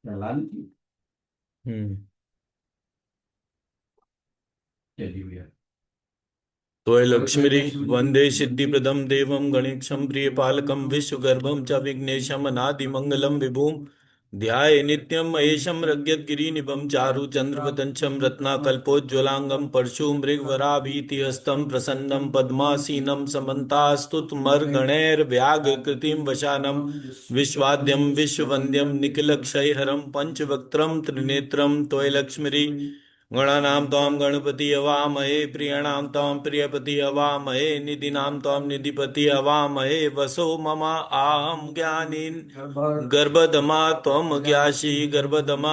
प्रहलाद की। हम्म। चलिए भैया। तोय तो लक्ष्मी वंदे सिद्धिप्रदम देवम गणेशम प्रियपालकम विश्वगर्भम च विघ्नेशम अनादिमंगलम विभुम ध्याये नित्यं महेशं रज्ञगिरिनिभं चारु चन्द्रवदनचं रत्नाकल्पोज्ज्वलांगं परशुमृगवराभीतिहस्तं प्रसन्नं पद्मासीनं समन्तास्तुतिमर्गणैर्व्याघ्रकृतिं वशानं विश्वाद्यं विश्ववन्द्यं निखिलक्षयहरं पञ्चवक्त्रं त्रिनेत्रं त्वयलक्ष्मी गणानां त्वां गणपति अवामहे प्रियाणां त्वां प्रियपति अवामहे निधीनां त्वां निधिपति अवामहे वसो मम आहं ज्ञानी गर्भधमा त्वं ज्ञासी गर्भधमा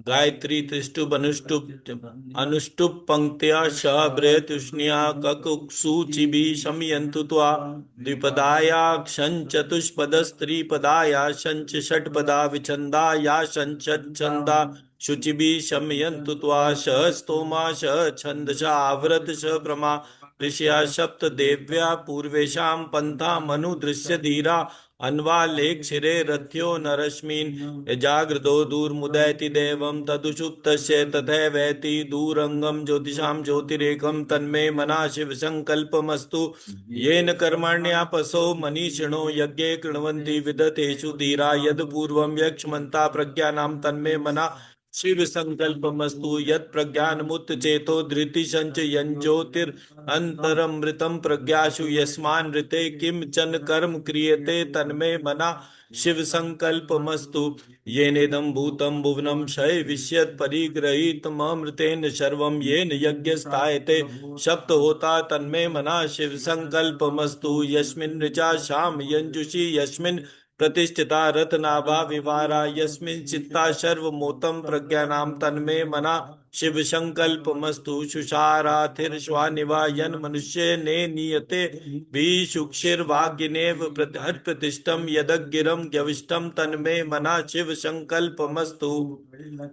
गायत्री त्रिष्टुप अनुष्टुप पंक्त्या शबृतुष्ण्या ककुक्षुचिभिः शमयन्तु त्वा द्विपदाया चतुष्पदस्त्रिपदाया शञ्च षट्पदा विछन्दाया शञ्च छन्दा शुचिभिः शमयन्तु त्वा स्तोमा छन्दसा आवृत प्रमा ऋषया सप्त देव्या पूर्वेषां पन्थामनुदृश्य धीरा अन्वालेक्षिरे रथ्यो नरश्मिन् यजाग्रतो दूरमुदयति देवं तदुषुप्तस्य तथैवेति दूरंगं ज्योतिषां ज्योतिरेकं तन्मे मना शिव संकल्पमस्तु येन कर्मण्यापसो मनीषिणो यज्ञे कृण्वन्ति विदतेषु धीरा यद पूर्वं यक्ष्मन्ता प्रज्ञानां तन्मे मना शिव संकल्पमस्तु यत् प्रज्ञानमुत चेतो धृति संचयन ज्योतिरंतरमृतम प्रज्ञासु यस्मान्नृते किम चन कर्म क्रियते तन्मे मना शिव संकल्पमस्तु येनेदं भूतं भुवनं क्षय विष्यत् परिगृहीतममृतेन सर्वं येन यज्ञस्थायते सप्त होता तन्मे मना शिव संकल्पमस्तु यस्मिन् ऋचा शाम यंजुषि यस्मिन् प्रतिष्ठिता रत्नाभा विवारा यस्मिन् चित्ता सर्वमोतं प्रज्ञानां तन्मे मना शिव संकल्पमस्तु शुषाराथिर्श्वानिवा यन् मनुष्ये ने नीयते भीषुक्षिर्भाग्यनेव प्रतिष्ठम यदगिरम गविष्टम तन्मे मना शिव संकल्पमस्तु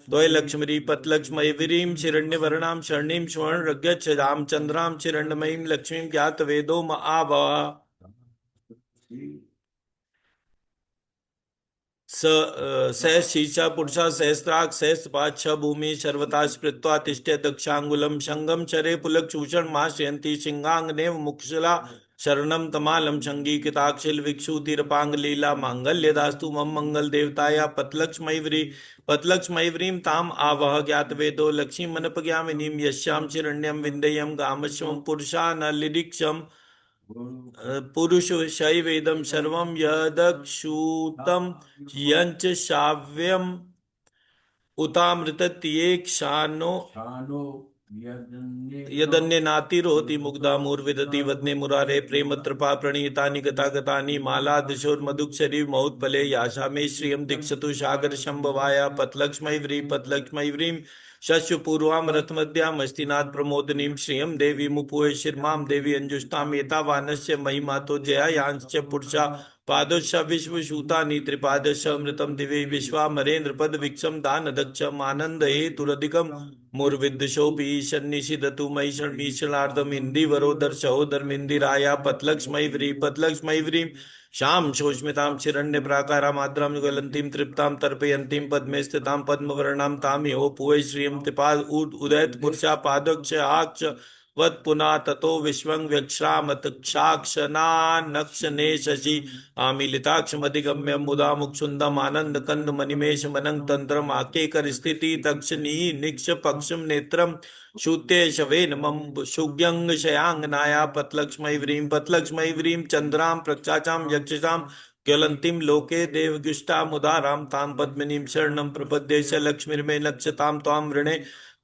त्वय लक्ष्मी पतलक्ष्मी वीरीं शिरण्यवर्णां शरणीं स्वर्ण रज्ञच्छदां चंद्रां शिरण्यमयीं लक्ष्मीं ज्ञात वेदो महाभा शीर्षा पुरुषा सहस्राक् सहस्रपाद छ भूमि सर्वता स्मृत्वा तिष्ठे दक्षांगुलम शंगम चरे पुलकशूषण माशयन्ति सिंहांगनेव मुक्षला शरणम तमालम संगी किताक्षिल विक्षुतिरपांग लीला मांगल्य दास्तु मम मंगल देवताया पतलक्ष्मैव्रीं ताम आवह ज्ञात वेदो लक्ष्मी मनपज्ञामिनीं यस्याम शिरण्यम विन्देयम गामश्वम पुरुषा न लिरिक्षम पुरुष शैवेदं सर्वं यदक्षुतं यञ्च श्राव्यम् उतामृतत्येक्षानो शानो यदन्ये यदन्य नातिरोति मुग्धा मुर्विदति वदने मुरारे प्रेम कृपा प्रणीतानि गतागतानि माला दिशोर्मधुक्षरी मौत्फले याशा मे श्रियं दीक्षतु सागर शंभवाया पतलक्ष्मै व्रीं शस्यपूर्वां रथमद्यां हस्तिनाथ प्रमोदनीं श्रियं देवी मुपुः शिर्मां देवी अंजुष्टां एतावानस्य महिमा तो जया यांश्च पुरुषा पादोश विश्वसूतानि त्रिपादश अमृतम दिवे विश्वामरेन्द्र पद विक्षम दान दक्षम आनंद हेतुरधिकम मुर्विद्शोऽपि सन्निषिदतु मयि शर्मीषणार्धम इन्दिवरोदर सहोदरमिन्दिराया पतलक्ष्मै व्रीं शां शोष्मितां शिरण्य प्राकारामाद्रां ज्वलन्तीं तृप्तां तर्पयन्तीं पद्मे स्थितां पद्मवर्णां तामिहो पुवे श्रियं त्रिपाद उदयत पुरुषा पादक्ष आक्ष वत् पुनः ततो विश्वं व्यक्षामतक्षाक्षनानक्षने शशि आमीलिताक्षमधिगम्य मुदा मुक्षुन्दम आनंद कंद मनिमेष मनंग तंत्रम आकेकर स्थिति तक्षणी निक्ष पक्षम नेत्रम शूत्ये शवेन मम शुग्यंग शयांगनाया पतलक्ष्मै व्रीं चंद्रां प्रचाचां यक्षसां ज्वलंतीं लोके देवगुष्टामुदारां तां पद्मिनीं शरणं प्रपद्ये च लक्ष्मीर्मे लक्ष्यतां त्वां वृणे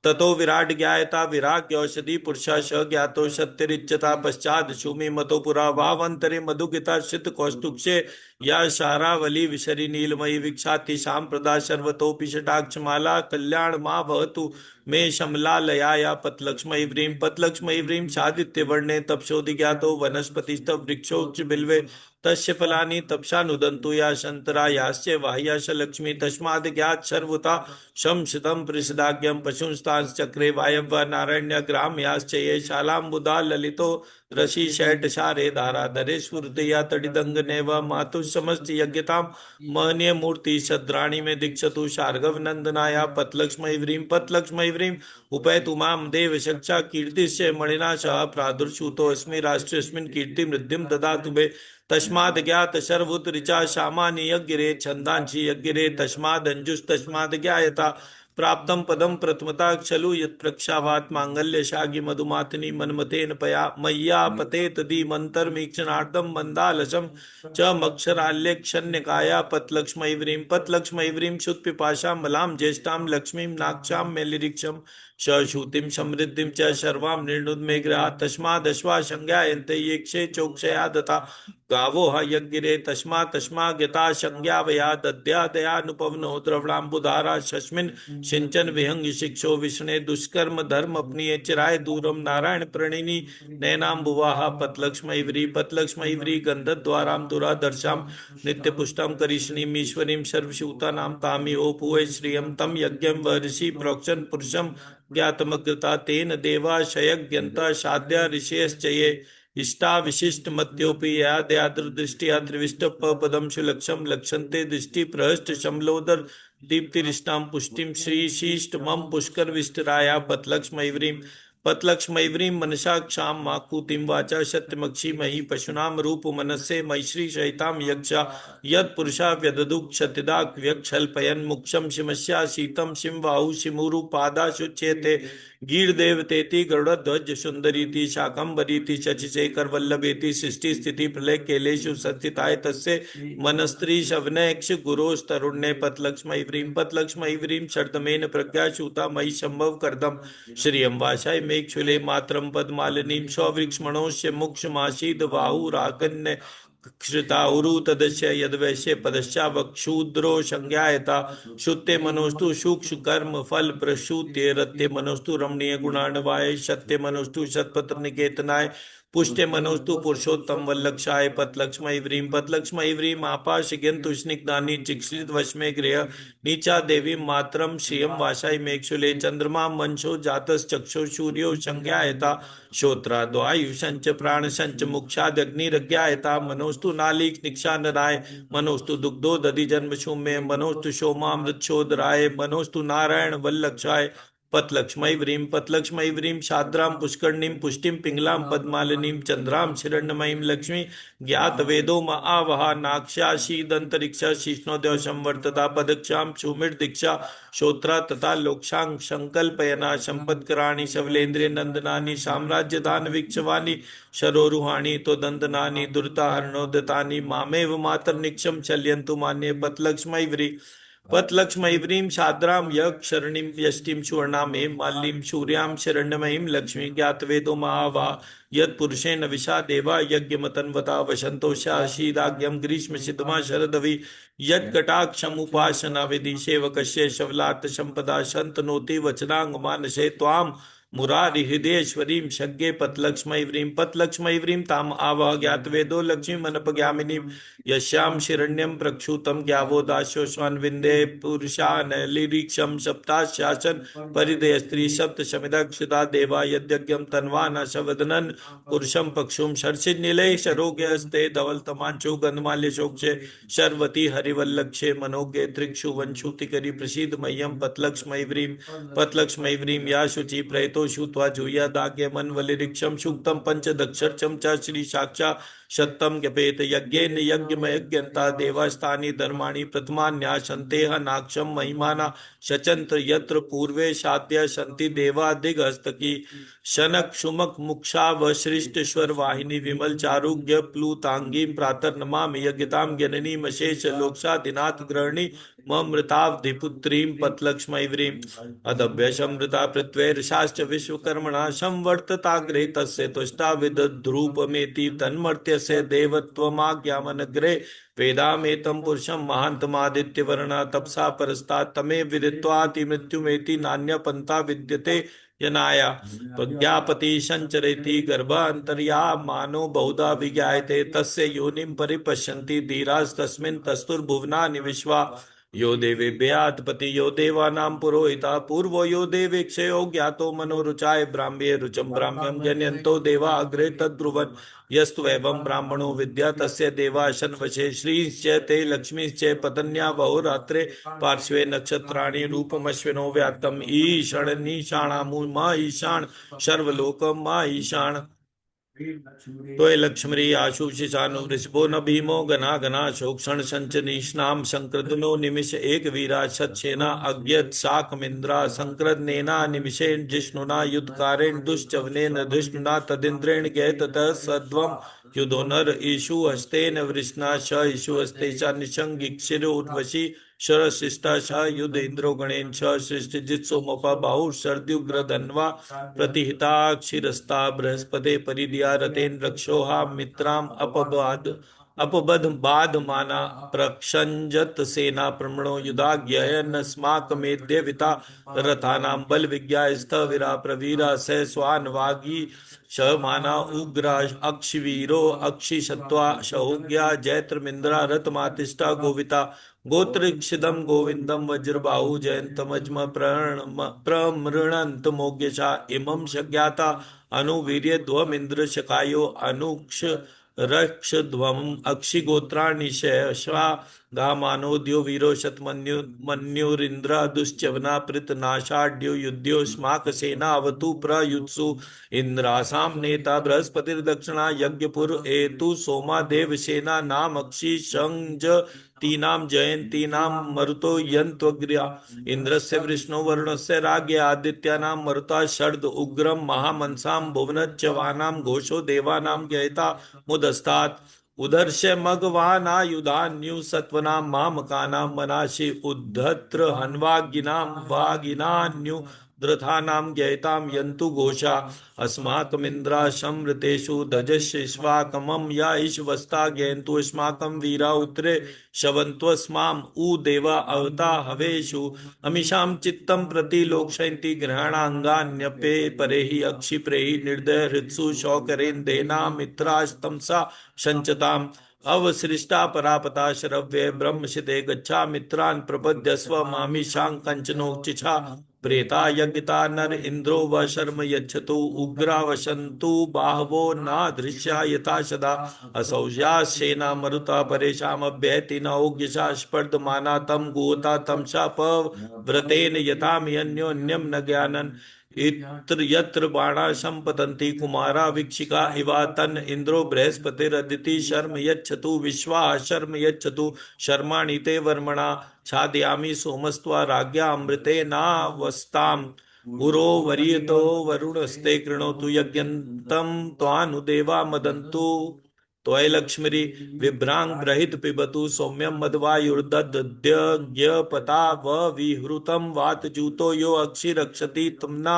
ततो विराट ज्ञायता विराग्य औषधि पुरुषा स ज्ञातो सत्यरिच्यता पश्चात शूमि मतो पुरा भावंतरे मधुगिता शित कौस्तुक्षे या शारावली विशरी नीलमयी विक्षाति शाम प्रदा सर्वतोपि षटाक्षमाला कल्याण माँ भवतु मे शमलालयाया पतलक्ष्मै व्रीं सादित्य वर्णे तपसोदि ज्ञातो वनस्पतिस्तव वृक्षोक्ष बिल्वे तस्य फलानि तपसानुदन्तु या शंतरा यास्य वाह्याश लक्ष्मी तस्माद् ज्ञात सर्वता शमशितं पृषदाज्ञं पशुंस्तांश्चक्रे वायव्य नारण्य ग्राम्याश्च ये शालाम्बुदा ललितो रसि शैट शारे धाराधरे स्फुरतया तडिदंग नैव मातु समस्त यज्ञताम महनीय मूर्ति सद्राणी में दीक्षतु शार्गव नंदनाया पतलक्ष्मी व्रीम उपैतु माम देव शक्षा कीर्तिश्च मणिना सह प्रादुर्शूतो अस्मि राष्ट्रस्मिन् कीर्ति मृद्धिम ददातु मे तस्माद् ज्ञात सर्वभूत ऋचा सामान्य यज्ञ रे छंदांसि यज्ञ रे तस्माद् अंजुष तस्माद् ज्ञायता प्राप्तम पदम प्रथमता क्षलु यत् प्रक्षावात मांगल्य शागी मधुमातनी मनमतेन पया मय्या पतेत दी मंतरमीक्षणार्थम मंदालसम च मक्षराल्यक्षण्यकाया पतलक्ष्मी व्रीम शुद्ध पिपाशा मलाम ज्येष्ठाम लक्ष्मीं नाक्षाम मेलिरीक्षम शूतिम समृद्धिम च शर्वाम निर्णुद्मेग्रहा तस्मादश्वा संज्ञायन्ते येक्षे चोक्षया दता गावो ह यज्ञिरे तस्मा गता संज्ञावया दद्या दयानुपवनो द्रवणाम्बुधारा शस्मिन् सिंचन विहंग शिक्षो विष्णे दुष्कर्म धर्म अपनी चिराय दूरम नारायण प्रणिनी नैनाम्बुवाहा पतलक्ष्मी व्री गंधद्वाराम दुरादर्शाम नित्य पुष्टम करिष्णीम ईश्वरीम सर्वशूतानाम तामि ओपुवे श्रियम तम यज्ञम वऋषि प्रोक्षन पुरुषम ज्ञातमग्रता तेन देवाशयज्ञन्ता साध्या ऋषयश्चये इष्टा विशिष्ट मत्योपि याद्याद्र दृष्टिया त्रिविष्ट पदम सुलक्षम लक्षन्ते दृष्टि प्रहष्ट शमलोदर दीप्तिरिष्टाम पुष्टिम श्री शीष्ट मम पुष्कर विष्टराया पतलक्ष्मी व्रीम मनसा क्षाम माकुतिम वाचा सत्यमक्षी मही पशुनाम रूप मनस्से मैश्री सहिताम यक्षा यद पुरुषा व्यददु क्षतिदाक व्यक्षल्पयन मुक्षम शिमस्या शीतम शिम बाहु शिमुरु पादा शुच्येते गीर देवतेति गरुड़ध्वज सुंदरीति शाकंभरीति शशिशेखर वल्लभेति सृष्टि स्थिति प्रलय केलेषु संस्थिताय तस्य मनस्त्री शवनयक्ष गुरोस तरुण्य पतलक्ष्मी व्रीम शर्दमेन प्रज्ञा शूता मयि संभव करदम श्रियं वासाय मेक्षुले मात्रम पद्मालिनीं सौवृक्षमणोस्य मुक्षमासीद बाहुराकन्य श्रिताउरु तदस्य यद्वैश्य पदस्या वक्षूद्रो संज्ञायता शुत्ते मनोस्तु सूक्ष्म कर्म फल प्रसूत्य रत्ते मनोस्तु रमणीय गुणान्वाय सत्य मनोस्तु शतपत्र निकेतनाय पुष्टे मनोस्तु पुरुषोत्तम वल्लक्षाय पतलक्ष्मी व्रीम आपाश गंतु स्निग्धानी चिक्षित वशमे गृह नीचा देवी मात्रम श्रियम वासाय मेक्षुले चंद्रमा मंशो जातस चक्षु सूर्यो संज्ञायता श्रोत्राद्वायु संच प्राण संच मुक्षादग्निरज्ञायता मनोस्तु नालीक निक्षा नराय मनोस्तु दुग्धो दधि जन्म शुम्य मनोस्तु सोमामृतशोधराय मनोस्तु नारायण वल्लक्षाय पतलक्ष्मी व्रीम शाद्राम पुष्करणीम पुष्टिम पिंगलाम पद्मालिनीम चंद्राम शिरण्यमयीम लक्ष्मी ज्ञात वेदो महावहा नाक्षाशीदंतरिक्षा शिष्णोदय संवर्तता पदक्षाम सुमिर दीक्षा श्रोत्रा तथा लोक्षांग संकल्पयना संपत्कराणि शवलेन्द्रिय नंदनानि साम्राज्य दान वीक्षवाणी शरोरुहाणी तो दंदनानि दुर्ता हरणोदतानि मामेव मातर निक्षम चल्यंतु मान्य पतलक्ष्मी व्रीम शाद्राम यक्षरणीम यष्टिम सुवर्णामे माल्लीम सूर्याम शरण्यमयीम लक्ष्मी ज्ञातवेदो महावा यत्पुरुषेण विशा देवा यज्ञमतन्वता वसंतो शाशीदाग्यम ग्रीष्म सिद्धमा शरदवि यत्कटाक्षमुपासना विधि सेवकस्य शवलात् संपदा शन्तनोति वचनांग मानसे त्वाम मुरारी हृदयेश्वरीं शज्ञे पतलक्ष्मी व्रीम ताम आवह ज्ञातवेदो लक्ष्मी मनपज्ञामिनीं यस्यां शिरण्यं प्रक्षुतं ज्ञावो दास्यो स्वान्विन्दे पुरुषान् लिरीक्षं सप्ताशासन परिदय स्त्री सप्त शमिदक्षिता देवा यद्यज्ञं तन्वाना शवदनन पुरुषं पक्षुं शर्षिनिले शरोग्यस्ते धवलतमांचो गंधमाल्य शोक्षे शर्वती हरिवल्लक्षे मनोज्ञे त्रिक्षु वंशुतिकरी प्रसीद मह्यं पतलक्ष्मी व्रीम या शुचि प्रयतो श्रुत्वा जूयादाग्य मनवलिरिक्षम सूक्तम पंचदक्षरचम च श्री साक्षा शतम जपेत यज्ञेन यज्ञमयज्ञन्ता देवास्तानि धर्माणि प्रथमान्यासन्तेह नाक्षम महिमाना शचंत्र यत्र पूर्वे शाद्य सन्ति देवा दिगस्तकी शनक शुमक मुक्षावसृष्टेश्वर वाहिनी विमल चारुज्ञ प्लूतांगी प्रातर नमामि यज्ञताम जननी मशेष लोकसादिनाथ ग्रहणी ममृतावधिपुत्रीं पतलक्ष्मी व्रीम अदभ्यसमृता पृथ्वीर्षाश्च विश्वकर्मणा संवर्तताग्रे तस्य तुष्टा विदध्रूपमेति तन्मर्त्यस्य देवत्वमाज्ञामनग्रे वेदामेतं पुरुषं महान्तमादित्यवर्णा तपसा परस्तात् तमे विदित्वाति मृत्युमेति नान्यपन्था विद्यते यनाया प्रज्ञापति संचरेति गर्भान्तर्या मानो बहुधा विज्ञायते तस्य योनिं परिपश्यन्ति धीरास्तस्मिन् तस्तुर्भुवनानि विश्वा यो देवेभ्यात्पति यो देवानां पुरोहिता पूर्वो यो देवेक्षयो ज्ञातो मनोरुचाय ब्राह्म्ये रुचं ब्राह्म्यं जनयन्तो देवा अग्रे तद्ब्रुवन् यस्त्वेवं ब्राह्मणो विद्या तस्य देवाशन वशे श्रीश्च ते लक्ष्मीश्च पतन्या बहुरात्रे पार्श्वे नक्षत्राणि रूपमश्विनो व्यात्तम् ईषणनीषाणामुमा ईशान सर्वलोकम मा ईशान त्वय लक्ष्मी आशुषिषानु वृषभो न भीमो गना गना शोक्षण संचनीष्णाम संकृतनो निमिष एक वीरा सत्सेना अज्ञत शाकमिंद्रा संकृतनेना निमिषेण जिष्णुना युद्धकारेण दुश्चवनेन धृष्णुना तदिन्द्रेण गयततः सद्वम युधोनर ईशु हस्तेन वृष्णा श ईशु हस्ते च निशंगिक्षिर उर्वशी शरशिष्टा श युद्ध इंद्रो गणेन श सृष्टि जित्सोमपा बाहु शर्द्युग्र धन्वा प्रतिहिता क्षीरस्ता बृहस्पते परिदिया रतेन रक्षोहा मित्राम अपबद बाध माना प्रक्षंजत सेना प्रमणो युधाज्ञयनस्माकमेद्यविता रथानां बल विज्ञास्थ वीरा प्रवीरा स स्वान वागी श माना उग्रा अक्षवीरो अक्षिशत्वा शहोग्या जैत्रमिंद्रा रथमातिष्ठा गोविता गोत्रक्षिदम गोविंदम वज्रबाहु जयंतमज्म प्रमृणंत मोग्यशा इमं शज्ञाता अनुवीर्य ध्वमिंद्र शकायो अनुक्ष रक्षध्वम अक्षिगोत्राणिशा गामानोद्यो वीरो शतमन्यु मन्युरिंद्र दुश्चवना पृतनाशाढ्यो युध्यो स्माक सेना अवतु प्रयुत्सु इंद्रासाम नेता बृहस्पतिर्दक्षिणा यज्ञपुर एतु सोमा देवसेना नाम अक्षि संज तीनाम जयंतीनां मरुतो यन्त्वग्र्या इंद्रस्य विष्णु वरुणस्य राज्ञ आदित्यानां मरुता शर्द उग्रम महामनसां भुवनच्चवानां घोषो देवानां गयता मुदस्तात् उदर्श्य मघवानायुधान्यु सत्वनां मामकानां मनाशि उद्धत्र हन्वागिनां वागिनान्यु द्रथानां ज्ञयतां यन्तु घोषा अस्माकमिन्द्रा समृतेषु दजश्विष्वाकमं या ईश्वस्ता ज्ञयन्तु अस्माकं वीरा उत्तरे शवन्त्वस्माम् उ देवा अवता हवेषु अमीषां चित्तं प्रति लोकशयन्ति ग्रहणाङ्गान्यपे परेहि अक्षिप्रेहि निर्दय हृत्सु शौकरेन्देना मित्रास्तंसा संचताम् अवसृष्टा परापता शरव्ये ब्रह्मशिते गच्छा मित्रान् प्रपद्यस्व मामीषां कंचनोचिछा प्रेता यज्ञता नर इंद्रो व शर्म यच्छतु उग्रा वसन्तु बाहवो नादृश्या यथा सदा असौजा सेना मरुता परेशामभ्यति न ओग्यशा स्पर्धमाना तम गुहता तमसा पव्रतेन यथाम्यन्योन्यं न ज्ञानन् इत्र यत्र बाणा संपतन्ति कुमारा वीक्षिका इवा तन् इन्द्रो बृहस्पतिरदिति शर्म यच्छतु विश्वा शर्म यच्छतु शर्माणि ते वर्मणा छादयामि सोमस्त्वा राज्ञा अमृतेनावस्ताम् गुरो वरीयतो वरुणस्ते कृणोतु यज्ञन्तं त्वानुदेवा मदन्तु त्वय लक्ष्मीरि विभ्रांग ब्रहित पिबतु सौम्यं मध्वायुर्दद्यज्ञपता व विहृतं वातजूतो यो अक्षि रक्षति तुमना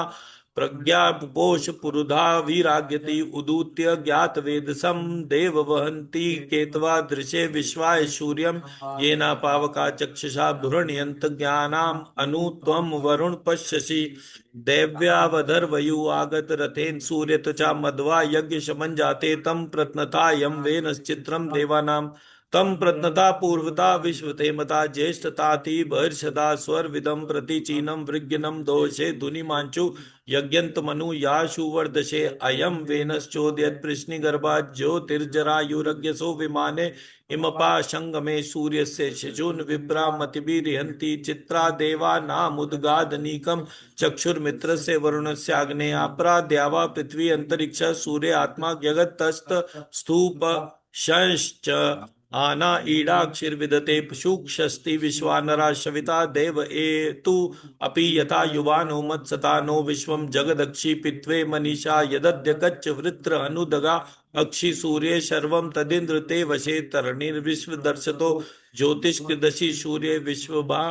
प्रज्ञापोष पुरुधा विराग्यति उदूत्य ज्ञात वेदसं देव वहन्ति केतवा दृशे विश्वाय सूर्यं येना पावका चक्षुषा भृण्यन्त ज्ञानाम् अनु त्वं वरुण पश्यसि दैव्यावधर्वयु आगत रथेन सूर्य त्वचा मध्वा यज्ञ शमन जाते तम प्रत्नता यम वेनश्चित्रम देवानाम तम प्रत्नता पूर्वता विश्वतेमता ज्येष्ठताति बहिर्षदा स्वर्विदं प्रतीचीनं वृग्यनं दोषे धुनिमांचु यज्ञंत मनु याशु वर्धशे अयम वेनश्चोदयत् प्रश्निगर्भा ज्योतिर्जरायुरज्ञसो विमाने इमपा संगमे सूर्यस्य शिशून् विप्रा मतिभिर्हन्ति चित्रा देवा नामुद्गादनीकं चक्षुर्मित्रस्य वरुणस्याग्नेयापरा द्यावा पृथ्वी अंतरिक्ष सूर्य आत्मा जगत्तस्त स्तूप शंश्च आना ईडाक्षिर्विदते पशुक्षस्ति विश्वानरा शविता देव एतु अपि यथा युवानो मत्सता नो विश्वं जगदक्षि पित्वे मनीषा यदद्य कच्च वृत्र अनुदगा अक्षि सूर्ये सर्वं तदिन्द्र ते वशे तरणिर्विश्व दर्शतो ज्योतिष्कृदशि सूर्ये विश्वभा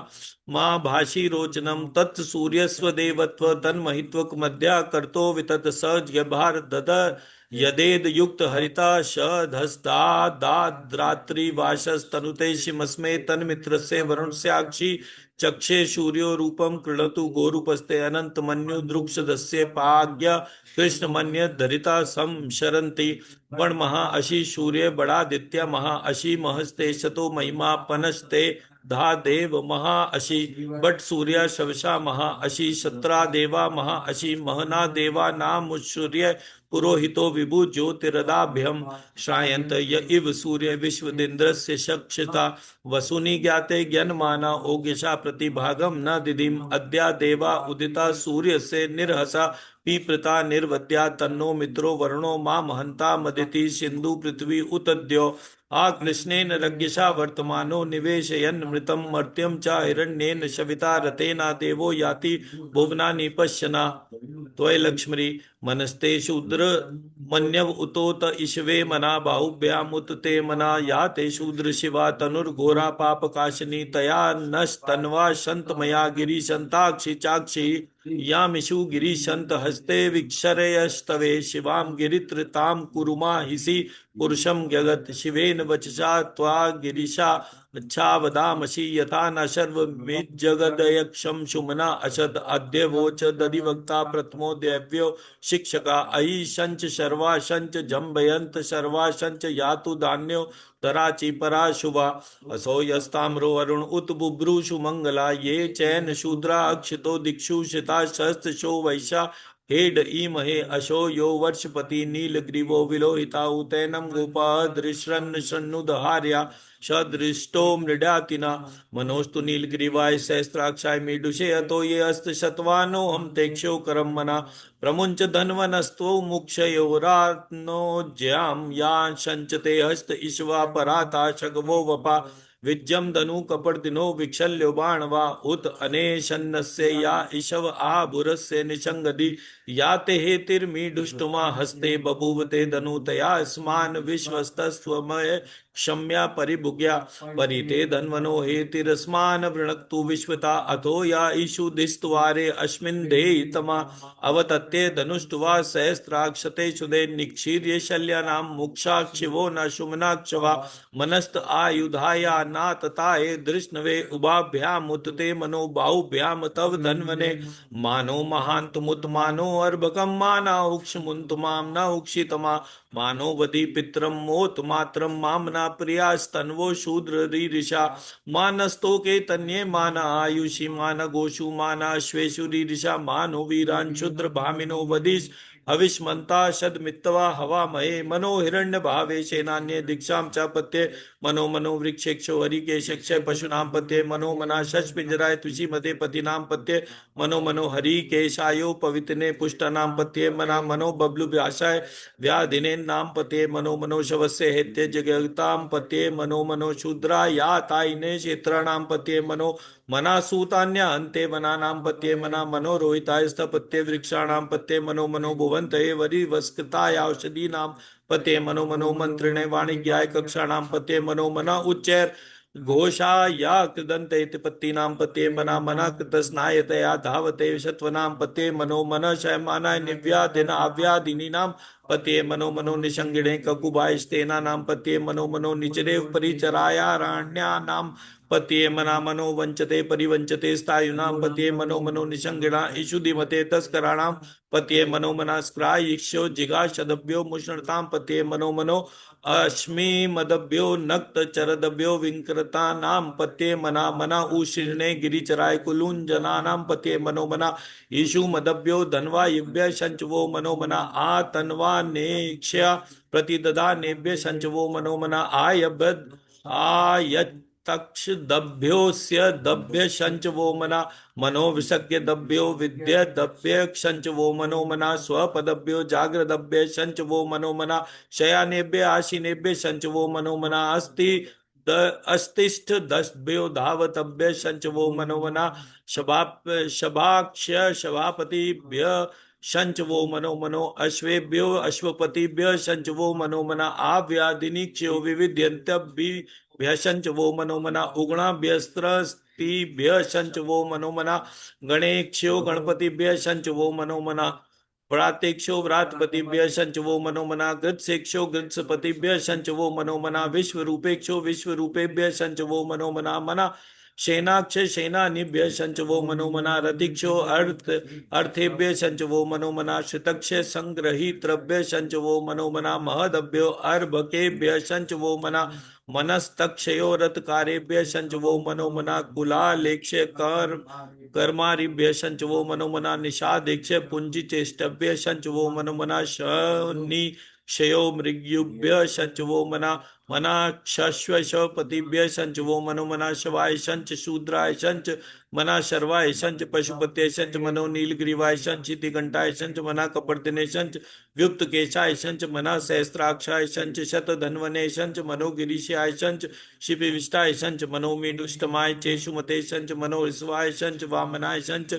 मा भाषी रोचनम तत् सूर्यस्व देवत्व तन्महित्वक मध्या कर्तो वितत सज्ञभार दद यदेद युक्त हरिता शधस्ता दाद्रात्रि वाशस्तनुते शिमस्मे तन्मित्रस्य वरुणस्याक्षि चक्षे सूर्यो रूपम कृणतु गोरूपस्ते अनंत मन्यु दृक्षदस्य पाज्ञ कृष्ण मन्य धरिता संशरन्ति वण महा अशि सूर्य बड़ादित्य महा अशि महस्ते शतो महिमा पनस्ते धा देव महा अशी बट सूर्य शवशा महा अशी शत्रा देवा महा अशी महना देवा नाम सूर्य पुरोहितो विभु ज्योतिरदाभ्यम श्रायंत य इव सूर्य विश्वदिन्द्रस्य चक्षुषा वसुनि ज्ञाते ज्ञानमाना ओगिषा प्रतिभागम न दिदिम अद्या देवा उदिता सूर्य से निर्हसा पीप्रता निर्वद्या तन्नो मित्रो वरुणो मा महंता मदिति सिंधु पृथ्वी उतद्यो आ कृष्णेन रज्ञिषा वर्तमानो निवेशयन् मृतं मर्त्यं च हिरण्येन शविता रतेना देवो याति भुवनानि पश्यना त्वय लक्ष्मी मनस्ते शूद्र मन्यव उतोत इशवे मना बाहुभ्यामुत ते मना या ते शूद्र शिवा तनुर्घोरा पापकाशिनी तया नस्तन्वा शंतमया गिरीशंताक्षि चाक्षि यामिषु गिरीशंत हस्ते विक्षरयस्तवे शिवां गिरित्रतां कुरुमा हिसि पुरुषं जगत् शिवेन वचसा त्वा गिरीशा अच्छावदामसि यथा न सर्वमिज्जगदयक्षं शुमना असद अद्य वोच दधिवक्ता प्रथमो देव्यो शिक्षका अयि शंच शर्वा शंच जम्बयंत शर्वा शंच यातु धान्यो तराची परा शुभा असो यस्ताम्रो अरुण उत बुभ्रूषु मंगला ये चैन शूद्रा अक्षितो दिक्षु शिता शस्त्रशो वैशा हेड ईमहे अशो यो वर्षपति नीलग्रीवो विलोहिता उतैनम गोपा दृश्रन्न शन्नुदहार्या सदृष्टो मृडातिना मनोस्तु नीलग्रीवाय सहस्राक्षाय मीडुषे अतो ये अस्त शतवानो हम तेक्षो करम मना प्रमुंच धन्वनस्तो मुक्षयोरात्नो ज्याम या संचते हस्त ईश्वा पराता शगवो वपा विज्जम धनु कपर्दिनो विक्षल्यो बाणवा उत अनेशन्नस्य या ईशव आभुरस्य निशंगदि याते हेतिर्मीढुष्टुमा हस्ते बभूवते धनुतया स्मान विश्वस्तस्वमय क्षम्या परिभुग्या परिते धन्वनो हेतिरस्मान वृणक्तु विश्वता अथो या ईशु दिस्तवारे अस्मिन् देयितमा अवतत्ते धनुष्टुवा सहस्राक्षते सुदे निक्षीर्य शल्यानां मुक्षाक्षिवो न शुमनाक्षवा मनस्त आयुधाया नातताये दृष्णवे उभाभ्यामुत्ते मनो बाहुभ्याम तव धन्वने मानो महान्तमुत मानो अर्भकम माना उक्षमुन्तमाम न उक्षितमा मानो वदी पित्रम मोत मात्रम मामना प्रियास्तन्वो शूद्र रीरिषा मानस्तो के तन्ये माना आयुषी मान गोषु माना अश्वेषु रीरिषा मानो वीरान शुद्र भामिनो वदिश हविष्मंता शदमित्तवा हवा महे मनो हिरण्य भावे सेनान्य दीक्षाम च पत्ये मनो मनो वृक्षेक्षो हरिके शक्षय पशुनाम पत्ये मनो मना शश पिंजराय तुषी मते पतिनाम पत्ये मनो मनो हरि केशायो पवितने पुष्टनाम पत्ये मना मनो बबलु व्यासाय व्याधिने नाम पत्ये मनो मनो शवस्य हेत्य जगताम पत्ये मनो मनो शूद्रा या ताइने क्षेत्राणाम पत्ये मनो मना सूतान्य अन्ते मना नाम पत्ये मना मनो रोहिताय स्थपत्ये वृक्षाणाम पत्ये मनो मनो भुवंतये वरि वस्कृताय औषधि नाम पत्ये मनो मनो मंत्रिणे वाणिज्याय कक्षाणाम पत्ये मनो मना उच्चैर घोषा या कृदन्ते इति पत्तीनां पत्ये मना मना कृतस्नायतया धावते शत्वनां पत्ये मनो मन शयमानाय निव्याधिन अव्याधिनीनां पत्ये मनो मनो निषंगिणे ककुबायस्तेना नाम पत्ये मनो मनो निचरेव परिचरायारण्यानां पत्ये मना मनो वंचते परिवंचते स्थायुनां पत्ये मनो मनो निषंगिणा इषुधिमते तस्कराणां पत्ये मनो मना स्क्रायिक्षो जिगाशदभ्यो मुष्णतां पत्ये मनो मनो अश्मि मदभ्यो नक्त चरदभ्यो विंकृता नाम पत्ये मना मना उशीर्णे गिरिचराय कुलुंजना नाम पत्ये मनो मना ईशु मदभ्यो धनवा युभ्य संचवो मनो मना आ तन्वा नेक्ष्य प्रतिददा नेभ्य संचवो मनो मना आयभ्य आयत तक्ष दभ्योस्य दभ्य शंच वो मना मनो विसज्ञ दभ्यो विद्य दभ्य क्षंच वो मनो मना स्वपदभ्यो जागृदभ्य शंच वो मनो मना शयानेभ्य आशीनेभ्य शंच वो मनो मना अस्तिष्ठ दशभ्यो धावतभ्य शंच वो मनो मना शभाक्ष शभापतिभ्य शंच वो मनो मनो अश्वेभ्यो अश्वपतिभ्य शंच वो मनो मना आव्याधिनिक्षयो विविध्यंत्यभि व्यशंच वो मनोमना उगणाभ्यस्त्रस्तिभ्य शंच वो मनोमना गणेक्षो गणपतिभ्य शंच वो मनोमना व्रातेक्षो व्रातपतिभ्य शंच वो मनोमना गृत्सेक्षो गृत्सपतिभ्य शंच वो मनोमना विश्वरूपेक्षो विश्वरूपेभ्य शंच वो मनोमना मना सेनाक्ष सेनानिभ्य शंच वो मनोमना रतिक्षो अर्थेभ्य शंच वो मनोमना श्रुतक्ष संग्रहीत्रभ्य शंच वो मनोमना महदभ्यो अर्भकेभ्य शंच वो मना मनस्तक्षयो रथकारेभ्य संच वो मनोमना कुलालेक्ष कर कर्मारिभ्य संच वो मनोमना निषादेक्ष पुंजी चेष्टभ्य संच वो मनोमना शनि क्षयो मृग्युभ्य संच वो मना क्षश्वपतिभ्य संच वो मनोमना शवाय संच शूद्राय संच मना शर्वाय संच पशुपते संच मनो नीलग्रीवाय संच घंटाय संच मना कपर्दिने संच व्युक्त केशाय संच मना सहस्त्राक्षाय संच शतधन्वने संच मनो गिरीशाय संच शिपिविष्टाय संच मनो मीडुष्टमाय चेषुमते संच मनो ऋस्वाय संच वामनाय संच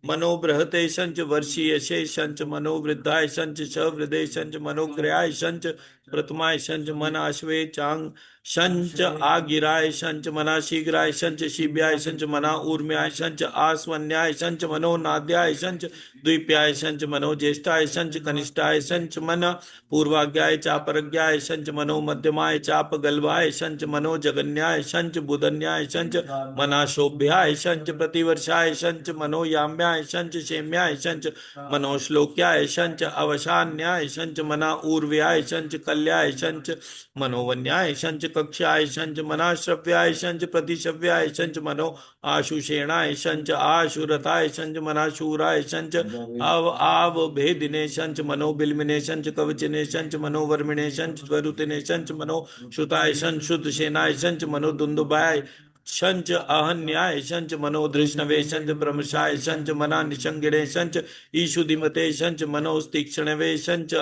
मनो बृहते संच वर्षीयशे संच मनो वृद्धाय संच सवृदे संच मनो क्रियाय संच प्रथमाय संच मन अश्वे चांग संच आगिराय संच मना शीघ्राय संच शिव्याय संच मना ऊर्म्याय संच आस्वन्याय संच मनो नाद्याय संच द्वीप्याय संच मनो ज्येष्ठाय संच कनिष्ठाय संच मन पूर्वाज्ञाय चापरज्ञाय संच मनो मध्यमाय चाप गल्भाय संच मनो जगन्याय संच बुधन्याय संच मना शोभ्याय संच प्रतिवर्षाय संच मनो याम्याय संच शेम्याय संच मनो श्लोक्याय संच अवसान्याय संच मना ऊर्व्याय संच कल्याय संच मनोवन्याय संच कक्षाय संच मना श्रव्याय संच प्रतिशव्याय संच मनो आशुषेणाय संच आशुरथाय संच मना शूराय संच आव भेदिने संच मनो बिल्मिने संच कवचिने संच मनो वर्मिणे संच स्वरुतिने संच मनो श्रुताय संच शुद्ध सेनाय संच मनो दुंदुभाय संच अहन्याय संच मनो धृष्णवे संच ब्रह्मशाय संच मना निशंगिणे संच ईशुधिमते संच मनो तीक्ष्णवे संच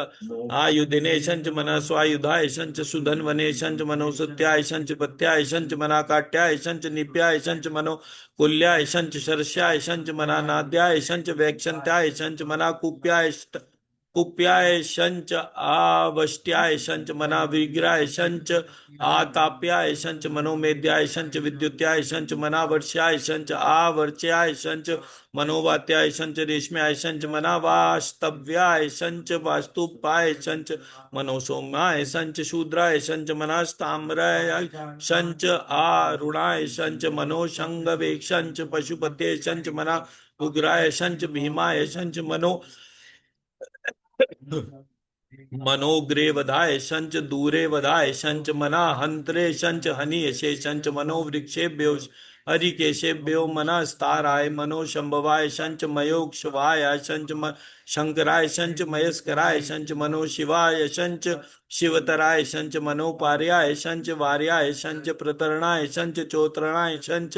आयुधिने संच मना स्वायुधाय संच सुधन्वने संच मनो सत्याय संच पत्याय संच मना काट्याय संच निप्याय संच मनो कुल्याय संच शर्ष्याय संच मना नाद्याय संच वैक्षन्त्याय संच मना कुप्याय संच आवष्ट्याय संच मना विग्राय संच आताप्याय संच मनोमेद्याय संच विद्युत्याय संच मना वर्ष्याय संच आवर्च्याय संच मनोवात्याय संच रेशम्याय संच मना वास्तव्याय संच वास्तुपाय संच मनोसोमाय संच शूद्राय संच मनास्ताम्राय संच आरुणाय संच मनोशंगवे संच पशुपते संच मना उग्राय संच भीमाय संच मनोग्रे वधाय संच दूरे वधाय संच मना हंत्रे संच हनीयशे संच मनो वृक्षेभ्यो हरिकेशेभ्यो मनस्ताराय मनो शंभवाय संच मयोक्षवाय संच शंकराय संच मयस्कराय संच मनो शिवाय संच शिवतराय संच मनोपार्याय संच वार्याय संच प्रतरणाय संच चोत्रणाय संच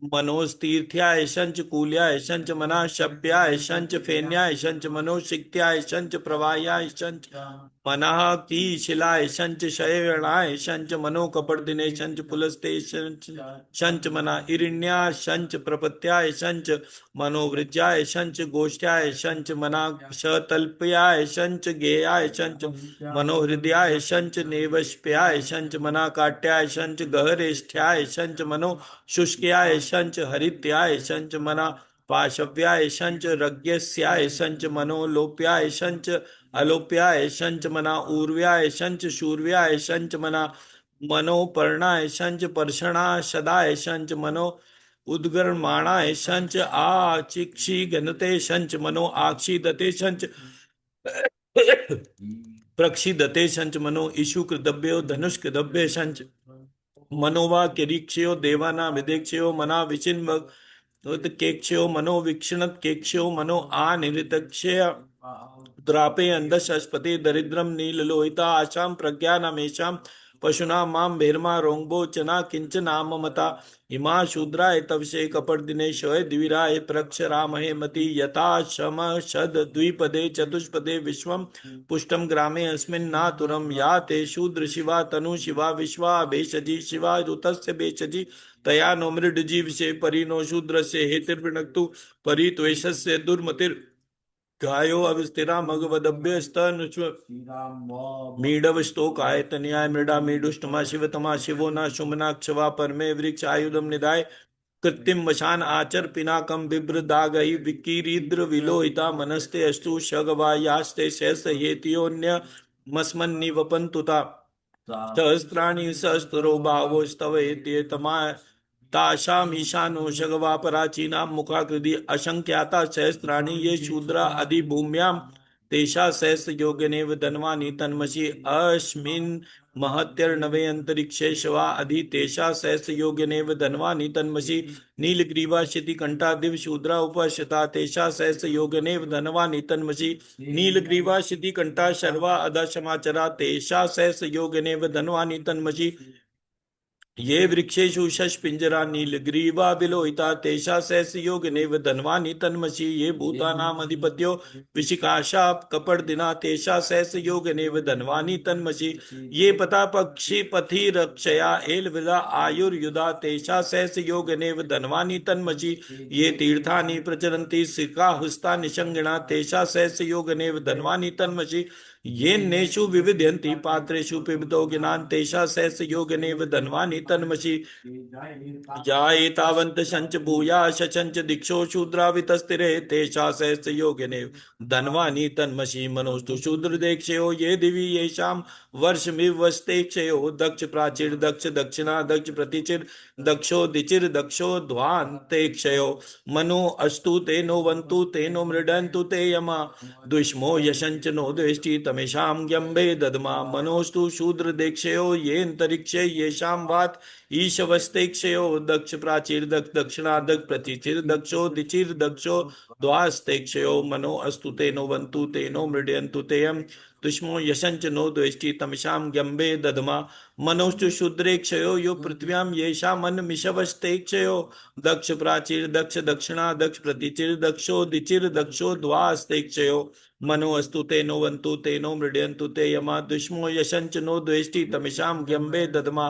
मनोस्तीर्थ्याय संच कूल्याय संच मना शप्याय संच फेन्याय संच मनोशिक्त्याय संच प्रवाह्याय संच मनः की शिलाय संच शयनाय संच मनो कपर्दिने संच पुलस्ते संच मना इरिण्या संच प्रपत्याय संच मनोवृज्याय संच गोष्ठ्याय संच मना शतल्प्याय संच गेयाय संच मनोहृदयाय संच नेवश्प्याय संच मना काट्याय संच गहरेष्ठ्याय संच मनो शुष्क्याय संच हरित्याय संच मना पाशव्याय संच रज्ञस्याय संच मनोलोप्याय संच अलोप्याय संच मना ऊर्व्याय संच शूर्व्याय संच मना मनोपर्णाय संच पर्षणाशदाय संच मनो उद्गर्माणाय संच आचिक्षी गणते संच मनो आक्षिदते संच प्रक्षिदते संच मनो इशुकृदभ्यो धनुष्कृदभ्य संच मनोवा किरीक्षयो देवाना विदेक्षयो मना विचिन्व केक्षयो मनो वीक्षणत केक्षयो मनो आनिरितक्षय द्रापे अंधस्पति दरिद्रम नीललोहिता आशाम प्रज्ञानमेशाम पशुना माम भेर्मा रोंगबो चना किंचनाम मता इमा शूद्राय तवशे कपर्दिने शय द्विराय प्रक्षरामहे मति यथा शम शद द्विपदे चतुष्पदे विश्वम पुष्टम ग्रामे अस्मिन् नातुरम या ते शूद्र शिवा तनु शिवा विश्वा भेषजी शिवा ऋतस्य भेषजी तया नो मृडजीव से परिनो शूद्र से हेतिर्वृणक्तु परित्वेषस्य दुर्मतिर गायो अविस्थिरा मगवदभ्य स्तन मीडवस्तोकाय तनयाय मृडा मीडुष्टमा शिवतमा शिवो न शुमनाक्षवा परमे वृक्ष आयुधम निधाय कृत्रिम वशान आचर पिनाकम बिभ्रदागहि विकीरिद्र विलोहिता मनस्ते अस्तु शगवायास्ते शेष हेत्योन्य मस्मन्निवपन्तुता सहस्राणि सहस्रो भावो स्तव एत्येतमा तासाम ईशानो शगवा प्राचीना मुखाकृति असंख्याता सहस्राणि ये शूद्रा अधिभूम्याम तेषा शेष योगनेव धन्वानि तन्मसि अस्मिन् महत्यर्णवे अंतरिक्षे शवा अधि तेषा शेष योगनेव धन्वानि तन्मसि नीलग्रीवा शितिकंठा दिवशूद्रा उपश्यता तेषा शेष योगनेव धन्वानि तन्मसि नीलग्रीवा शितिकंठा शर्वा अदा समाचरा तेषा शेष योगनेव धन्वानि तन्मसि ये वृक्षेषु शशपिंजरा नीलग्रीवा विलोहिता तेषा शेष योगनेव धन्वानि तन्मसि ये भूतानाम अधिपत्यो विशिकाशा कपर्दिना तेषा शेष योगनेव धन्वानि तन्मसि ये पता पक्षी पथि रक्षया एलविदा आयुर्युधा तेषा शेष योगनेव धन्वानि तन्मसि ये तीर्थानि प्रचरन्ति सिकाहुस्ता निषंगिणा तेषा शेष योगनेव धन्वानि तन्मसि ये नेषु विविध्यन्ति पात्रेषु पिबतो ज्ञान तेषा शेष योगनेव धन्वानि तन्मसि या एतावन्त शंच भूया शचंच दिक्षो शूद्रावितस्तिरे तेषा शेष योगनेव धन्वानि तन्मसि मनोस्तु शूद्र देक्षयो ये दिवि येषां वर्षमिव वस्तेक्षयो दक्ष प्राचीर दक्ष दक्षिणा दक्ष प्रतिचिर दक्षो दिचिर दक्षो ध्वान्तेक्षयो मनो अस्तु तेनो वन्तु तेनो मृडन्तु ते यमा दुष्मो यशंच नो द्वेष्टि तमेषां ग्यम्बे दद्मा मनोस्तु शूद्र देक्षयो येऽन्तरिक्षे येषां वात ईशवस्तेक्षयो दक्ष प्राचीर दक्ष दक्षिणा दक्ष प्रतिचिर दक्षो दिचिर दक्षो द्वास्तेक्षयो मनो अस्तु तेनो वन्तु तेनो मृडयन्तु तेयम् तुष्मो यशंच नो द्वेष्टि तमशां ग्यम्बे दधमा मनोस्तु शूद्रेक्षयो यो पृथ्व्यां येषामन्मिषवस्तेक्षयो दक्ष प्राचीर दक्ष दक्षिणा दक्ष प्रतिचिर दक्षो दिचिर दक्षो द्वास्तेक्षयो मनो अस्तु तेनो वन्तु तेनो मृडयन्तु ते यमा दुष्मो यशंच नो द्वेष्टि तमशां ग्यम्बे दधमा